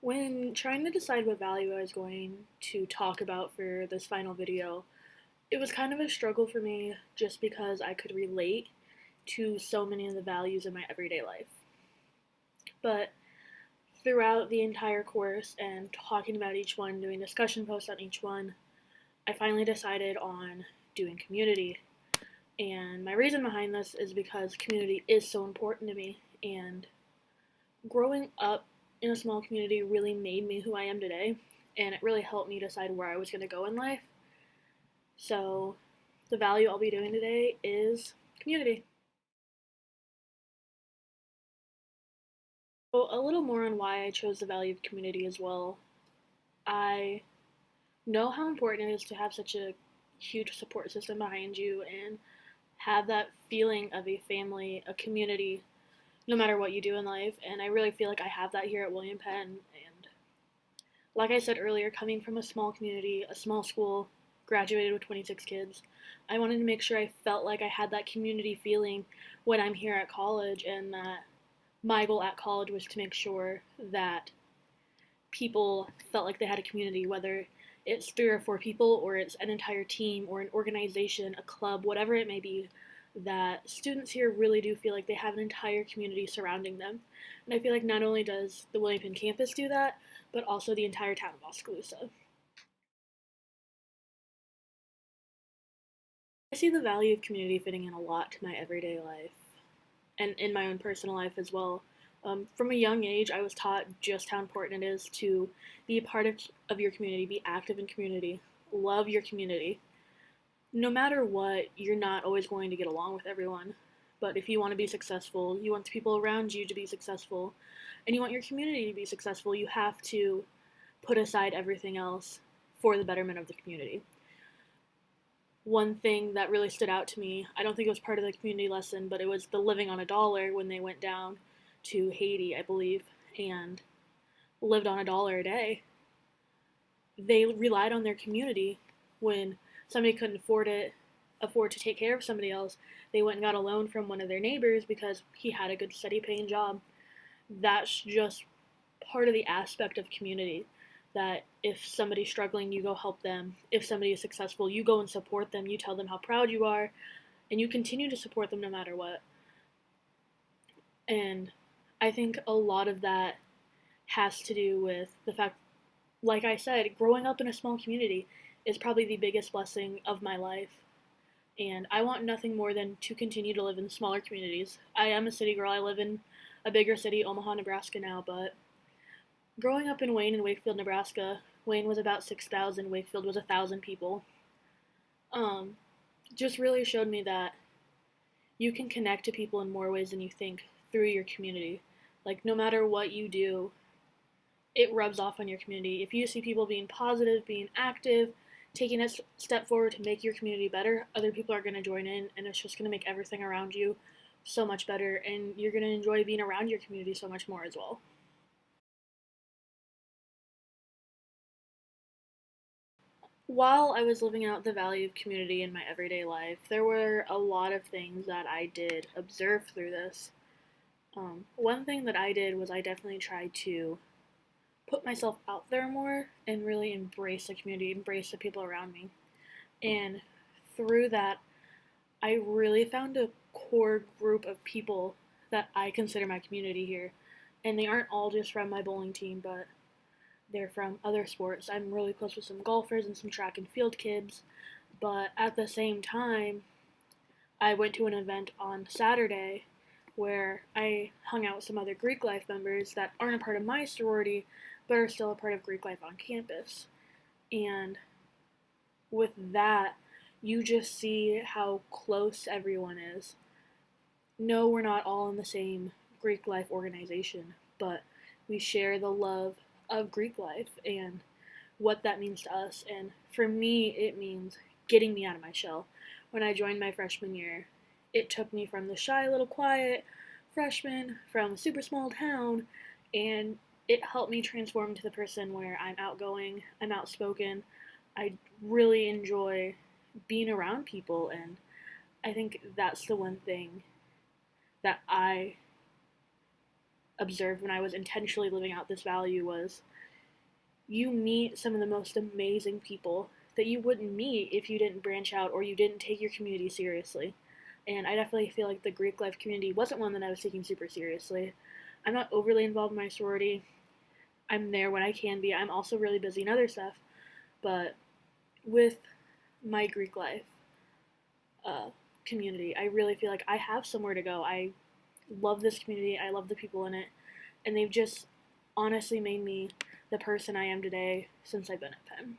When trying to decide what value I was going to talk about for this final video, it was kind of a struggle for me just because I could relate to so many of the values in my everyday life. But throughout the entire course and talking about each one, doing discussion posts on each one, I finally decided on doing community. And my reason behind this is because community is so important to me, and growing up in a small community really made me who I am today, and it really helped me decide where I was going to go in life. So, the value I'll be doing today is community. So, a little more on why I chose the value of community as well. I know how important it is to have such a huge support system behind you and have that feeling of a family, a community, no matter what you do in life. And I really feel like I have that here at William Penn. And like I said earlier, coming from a small community, a small school, graduated with 26 kids, I wanted to make sure I felt like I had that community feeling when I'm here at college, and that my goal at college was to make sure that people felt like they had a community, whether it's 3 or 4 people or it's an entire team or an organization, a club, whatever it may be, that students here really do feel like they have an entire community surrounding them. And I feel like not only does the William Penn campus do that, but also the entire town of Oskaloosa. I see the value of community fitting in a lot to my everyday life and in my own personal life as well. From a young age, I was taught just how important it is to be a part of your community, be active in community, love your community. No matter what, you're not always going to get along with everyone. But if you want to be successful, you want the people around you to be successful, and you want your community to be successful, you have to put aside everything else for the betterment of the community. One thing that really stood out to me, I don't think it was part of the community lesson, but it was the living on a dollar when they went down to Haiti, I believe, and lived on $1 a day. They relied on their community. When somebody couldn't afford to take care of somebody else, they went and got a loan from one of their neighbors because he had a good steady paying job. That's just part of the aspect of community, that if somebody's struggling, you go help them. If somebody is successful, you go and support them. You tell them how proud you are, and you continue to support them no matter what. And I think a lot of that has to do with the fact, like I said, growing up in a small community is probably the biggest blessing of my life. And I want nothing more than to continue to live in smaller communities. I am a city girl. I live in a bigger city, Omaha, Nebraska now, but growing up in Wayne and Wakefield, Nebraska, Wayne was about 6,000, Wakefield was 1,000 people. Um, just really showed me that you can connect to people in more ways than you think through your community. Like, no matter what you do, it rubs off on your community. If you see people being positive, being active, taking a step forward to make your community better, other people are going to join in, and it's just going to make everything around you so much better, and you're going to enjoy being around your community so much more as well. While I was living out the value of community in my everyday life, there were a lot of things that I did observe through this. One thing that I did was I definitely tried to put myself out there more and really embrace the community, embrace the people around me. And through that, I really found a core group of people that I consider my community here. And they aren't all just from my bowling team, but they're from other sports. I'm really close with some golfers and some track and field kids. But at the same time, I went to an event on Saturday where I hung out with some other Greek life members that aren't a part of my sorority, but are still a part of Greek life on campus. And with that, you just see how close everyone is. No, we're not all in the same Greek life organization, but we share the love of Greek life and what that means to us. And for me, it means getting me out of my shell. When I joined my freshman year, it took me from the shy little quiet freshman from a super small town, and it helped me transform to the person where I'm outgoing, I'm outspoken, I really enjoy being around people. And I think that's the one thing that I observed when I was intentionally living out this value, was you meet some of the most amazing people that you wouldn't meet if you didn't branch out or you didn't take your community seriously. And I definitely feel like the Greek life community wasn't one that I was taking super seriously. I'm not overly involved in my sorority. I'm there when I can be. I'm also really busy in other stuff. But with my Greek life uh, community, I really feel like I have somewhere to go. I love this community. I love the people in it. And they've just honestly made me the person I am today since I've been at Penn.